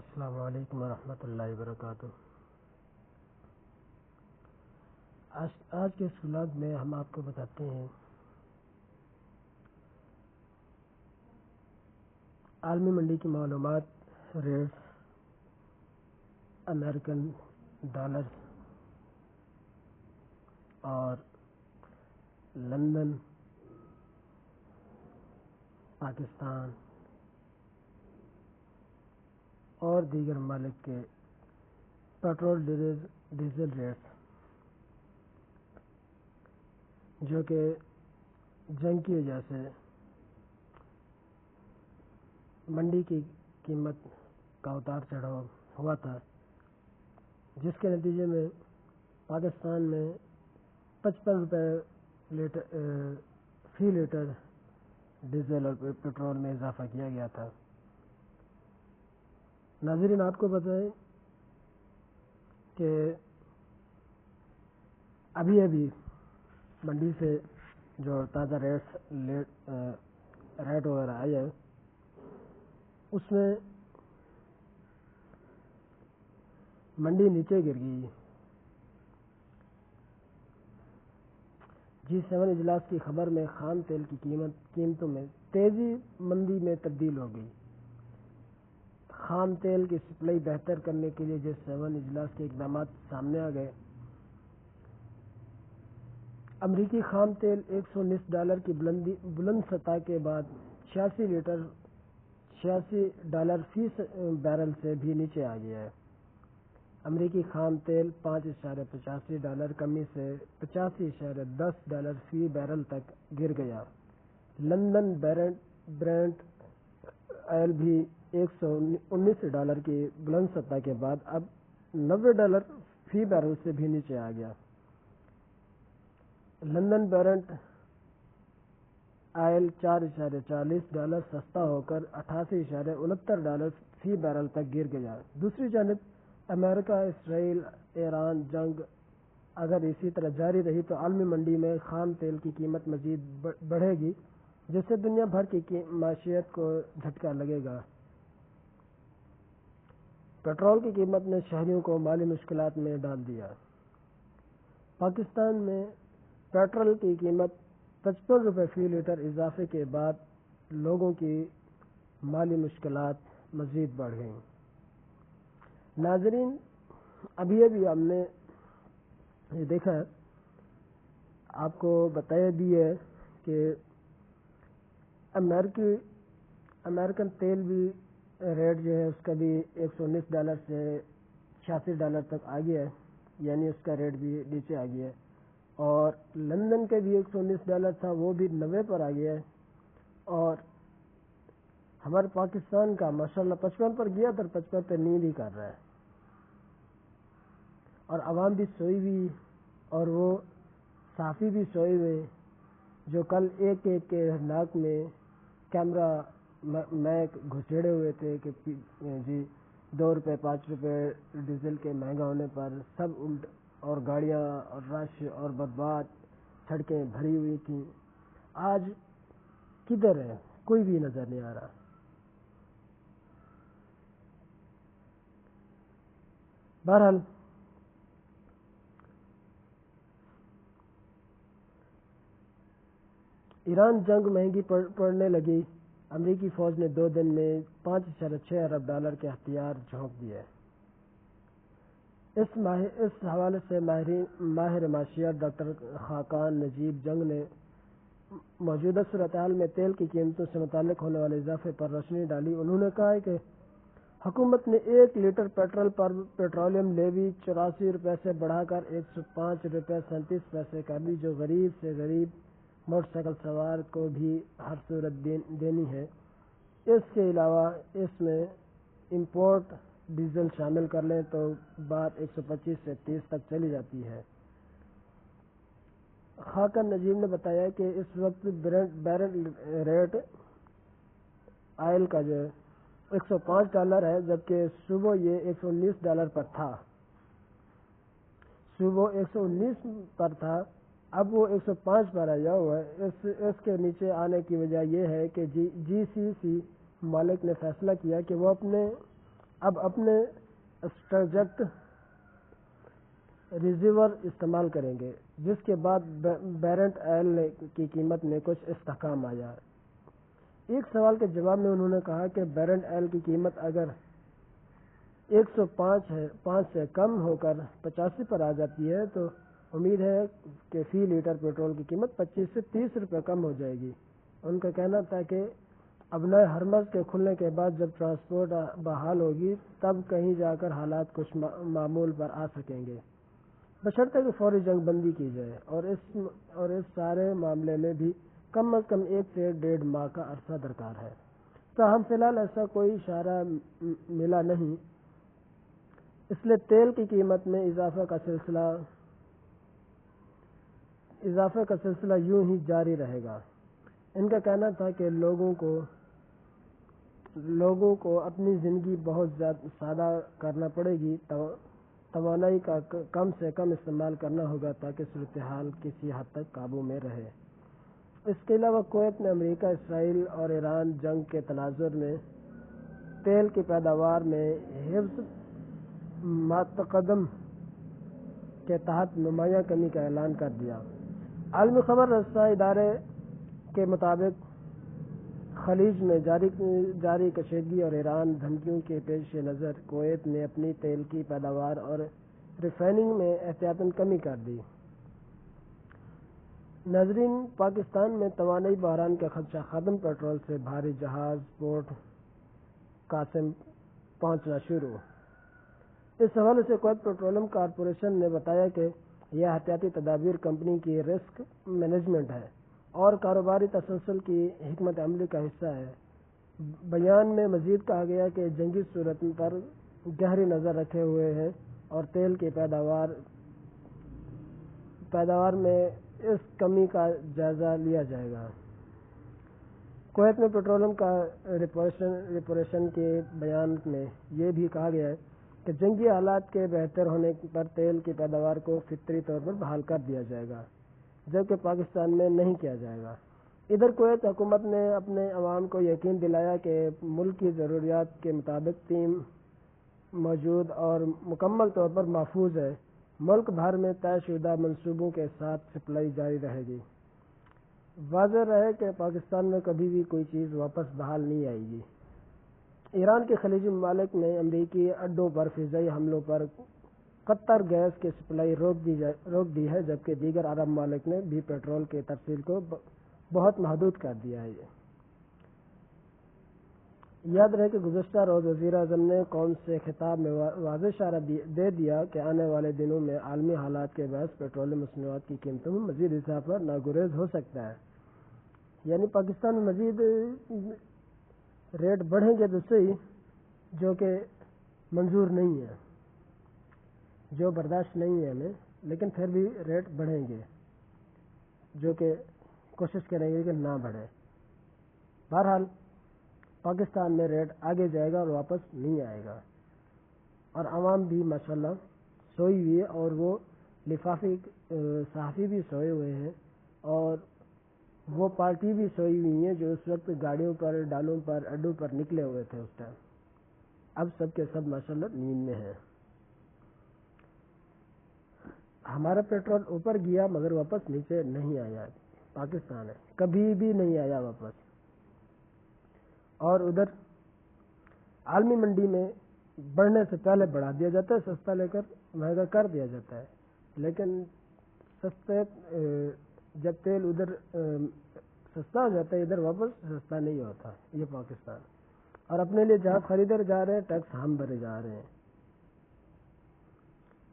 السلام علیکم ورحمۃ اللہ وبرکاتہ۔ آج کے اس ولاگ میں ہم آپ کو بتاتے ہیں عالمی منڈی کی معلومات، ریٹس، امریکن ڈالر اور لندن، پاکستان اور دیگر ممالک کے پیٹرول ڈیزل ریٹس، جو کہ جنگ کی وجہ سے منڈی کی قیمت کا اتار چڑھاؤ ہوا تھا، جس کے نتیجے میں پاکستان میں 55 روپے فی لیٹر ڈیزل اور پیٹرول میں اضافہ کیا گیا تھا۔ ناظرین، آپ کو بتائیں کہ ابھی منڈی سے جو تازہ ریٹ وغیرہ آئے ہیں، اس میں منڈی نیچے گر گئی۔ G7 اجلاس کی خبر میں خام تیل کی قیمتوں میں تیزی مندی میں تبدیل ہو گئی۔ خام تیل کی سپلائی بہتر کرنے کے لیے G7 اجلاس کے اقدامات سامنے آ گئے۔ امریکی خام تیل $119 کی بلند سطح کے بعد $86 فی بیرل سے بھی نیچے آ گیا ہے۔ امریکی خام تیل $5.85 کمی سے $85.10 فی بیرل تک گر گیا۔ لندن برنٹ آئل بھی $119 کی بلند سطح کے بعد اب $90 فی بیرل سے بھی نیچے آ گیا۔ لندن برنٹ آئل $4.40 سستا ہو کر $88.69 فی بیرل تک گر گیا۔ دوسری جانب امریکہ اسرائیل ایران جنگ اگر اسی طرح جاری رہی تو عالمی منڈی میں خام تیل کی قیمت مزید بڑھے گی، جس سے دنیا بھر کی معیشت کو جھٹکا لگے گا۔ پیٹرول کی قیمت نے شہریوں کو مالی مشکلات میں ڈال دیا۔ پاکستان میں پیٹرول کی قیمت 55 روپے فی لیٹر اضافے کے بعد لوگوں کی مالی مشکلات مزید بڑھ گئیں۔ ناظرین، ابھی ہم نے یہ دیکھا ہے، آپ کو بتایا بھی ہے کہ امریکن تیل بھی ریٹ جو ہے اس کا بھی $119 سے $86 تک آ گیا ہے، یعنی اس کا ریٹ بھی نیچے آ گیا ہے۔ اور لندن کے بھی $119 تھا، وہ بھی 90 پر آ گیا ہے۔ اور ہمارے پاکستان کا ماشاءاللہ 55 پر گیا تھا، 55 پہ نیند ہی کر رہا ہے، اور عوام بھی سوئی ہوئی، اور وہ صحافی بھی سوئے ہوئے جو کل ایک کے ناک میں کیمرہ میک گھسیڑے ہوئے تھے کہ جی $2 5 روپے ڈیزل کے مہنگا ہونے پر سب الٹ، اور گاڑیاں اور رش اور برباد، سڑکیں بھری ہوئی تھیں۔ آج کدھر ہے؟ کوئی بھی نظر نہیں آ رہا۔ بہرحال ایران جنگ مہنگی پڑنے لگی۔ امریکی فوج نے 2 دن میں $5.6 ارب کے ہتھیار جھونک دیے۔ اس حوالے سے ماہر معاشیات ڈاکٹر خاقان نجیب جنگ نے موجودہ صورتحال میں تیل کی قیمتوں سے متعلق ہونے والے اضافے پر روشنی ڈالی۔ انہوں نے کہا کہ حکومت نے 1 لیٹر پیٹرول پر پیٹرولیم لیوی 84 روپے سے بڑھا کر $105.37 کر دی، جو غریب سے غریب موٹر سائیکل سوار کو بھی ہر صورت دینی ہے۔ اس کے علاوہ اس میں امپورٹ ڈیزل شامل کر لیں تو بات 125 سے 30 تک چلی جاتی ہے۔ خاقان نجیب نے بتایا کہ اس وقت برنٹ ریٹ آئل کا جو $105 ہے، جبکہ صبح یہ $119 پر تھا۔ صبح 119 پر تھا، اب وہ 105 پر آیا ہوا ہے۔ اس کے نیچے آنے کی وجہ یہ ہے کہ GCC مالک نے فیصلہ کیا کہ وہ اپنے اب اپنے اسٹرجکٹ ریزیور استعمال کریں گے، جس کے بعد بیرنٹ آئل کی قیمت میں کچھ استحکام آیا۔ ایک سوال کے جواب میں انہوں نے کہا کہ بیرنٹ آئل کی قیمت اگر 105 سے کم ہو کر 85 پر آ جاتی ہے تو امید ہے کہ فی لیٹر پیٹرول کی قیمت 25 سے 30 روپے کم ہو جائے گی۔ ان کا کہنا تھا کہ ابنائے ہرمز کے کھلنے کے بعد جب ٹرانسپورٹ بحال ہوگی تب کہیں جا کر حالات کچھ معمول پر آ سکیں گے، بشرطے کہ فوری جنگ بندی کی جائے، اور اس سارے معاملے میں بھی کم از کم 1 سے 1.5 ماہ کا عرصہ درکار ہے۔ تاہم فی الحال ایسا کوئی اشارہ ملا نہیں، اس لیے تیل کی قیمت میں اضافے کا سلسلہ یوں ہی جاری رہے گا۔ ان کا کہنا تھا کہ لوگوں کو اپنی زندگی بہت زیادہ سادہ کرنا پڑے گی، توانائی کا کم سے کم استعمال کرنا ہوگا تاکہ صورتحال کسی حد تک قابو میں رہے۔ اس کے علاوہ کویت میں امریکہ، اسرائیل اور ایران جنگ کے تناظر میں تیل کی پیداوار میں حفظ متقدم کے تحت نمایاں کمی کا اعلان کر دیا۔ عالمی خبر رساں ادارے کے مطابق خلیج میں جاری کشیدگی اور ایران دھمکیوں کے پیش نظر کویت نے اپنی تیل کی پیداوار اور ریفائننگ میں احتیاطاً کمی کر دی۔ ناظرین، پاکستان میں توانائی بحران کا خدشہ ختم، پیٹرول سے بھاری جہاز پورٹ قاسم پہنچنا شروع۔ اس حوالے سے کویت پیٹرولیم کارپوریشن نے بتایا کہ یہ احتیاطی تدابیر کمپنی کی رسک مینجمنٹ ہے اور کاروباری تسلسل کی حکمت عملی کا حصہ ہے۔ بیان میں مزید کہا گیا کہ جنگی صورت پر گہری نظر رکھے ہوئے ہیں اور تیل کی پیداوار میں اس کمی کا جائزہ لیا جائے گا۔ کویت میں پیٹرولیم کارپوریشن کے بیان میں یہ بھی کہا گیا ہے کہ جنگی حالات کے بہتر ہونے پر تیل کی پیداوار کو فطری طور پر بحال کر دیا جائے گا، جبکہ پاکستان میں نہیں کیا جائے گا۔ ادھر کویت حکومت نے اپنے عوام کو یقین دلایا کہ ملک کی ضروریات کے مطابق تیم موجود اور مکمل طور پر محفوظ ہے۔ ملک بھر میں طے شدہ منصوبوں کے ساتھ سپلائی جاری رہے گی۔ واضح رہے کہ پاکستان میں کبھی بھی کوئی چیز واپس بحال نہیں آئے گی۔ ایران کے خلیجی ممالک نے امریکی اڈوں پر فضائی حملوں پر قطر گیس کی سپلائی روک دی ہے، جبکہ دیگر عرب ممالک نے بھی پیٹرول کی ترسیل کو بہت محدود کر دیا ہے۔ یاد رہے کہ گزشتہ روز وزیر اعظم نے قوم سے خطاب میں واضح اشارہ دے دیا کہ آنے والے دنوں میں عالمی حالات کے باعث پیٹرول مصنوعات کی قیمتوں میں مزید اضافہ ناگزیر ہو سکتا ہے، یعنی پاکستان میں مزید ریٹ بڑھیں گے تو صحیح، جو کہ منظور نہیں ہے، جو برداشت نہیں ہے ہمیں، لیکن پھر بھی ریٹ بڑھیں گے، جو کہ کوشش کریں گے کہ نہ بڑھے۔ بہرحال پاکستان میں ریٹ آگے جائے گا اور واپس نہیں آئے گا، اور عوام بھی ماشاءاللہ سوئی ہوئی ہے، اور وہ لفافی صحافی بھی سوئے ہوئے ہیں، اور وہ پارٹی بھی سوئی ہوئی ہیں جو اس وقت گاڑیوں پر، ڈالوں پر، اڈوں پر نکلے ہوئے تھے اس ٹائم۔ اب سب کے سب ماشاءاللہ نیند میں ہیں۔ ہمارا پیٹرول اوپر گیا مگر واپس نیچے نہیں آیا، پاکستان ہے کبھی بھی نہیں آیا واپس، اور ادھر عالمی منڈی میں بڑھنے سے پہلے بڑھا دیا جاتا ہے، سستا لے کر مہنگا کر دیا جاتا ہے، لیکن سستے جب تیل ادھر سستا ہو جاتا ہے ادھر واپس سستا نہیں ہوتا۔ یہ پاکستان، اور اپنے لیے جہاں خریدے جا رہے ہیں ٹیکس ہم بھرے جا رہے ہیں،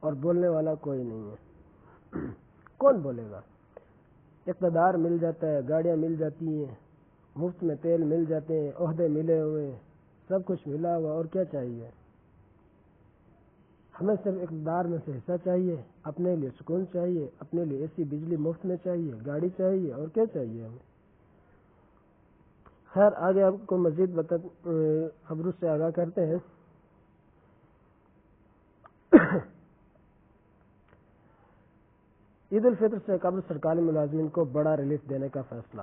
اور بولنے والا کوئی نہیں ہے۔ کون بولے گا؟ اقتدار مل جاتا ہے، گاڑیاں مل جاتی ہیں، مفت میں تیل مل جاتے ہیں، عہدے ملے ہوئے، سب کچھ ملا ہوا، اور کیا چاہیے؟ ہمیں صرف اقتدار میں سے حصہ چاہیے، اپنے لیے سکون چاہیے، اپنے لیے ایسی بجلی مفت میں چاہیے، گاڑی چاہیے، اور کیا چاہیے ہمیں؟ خیر، آگے آپ کو مزید خبروں سے آگاہ کرتے ہیں۔ عید الفطر سے قبل سرکاری ملازمین کو بڑا ریلیف دینے کا فیصلہ۔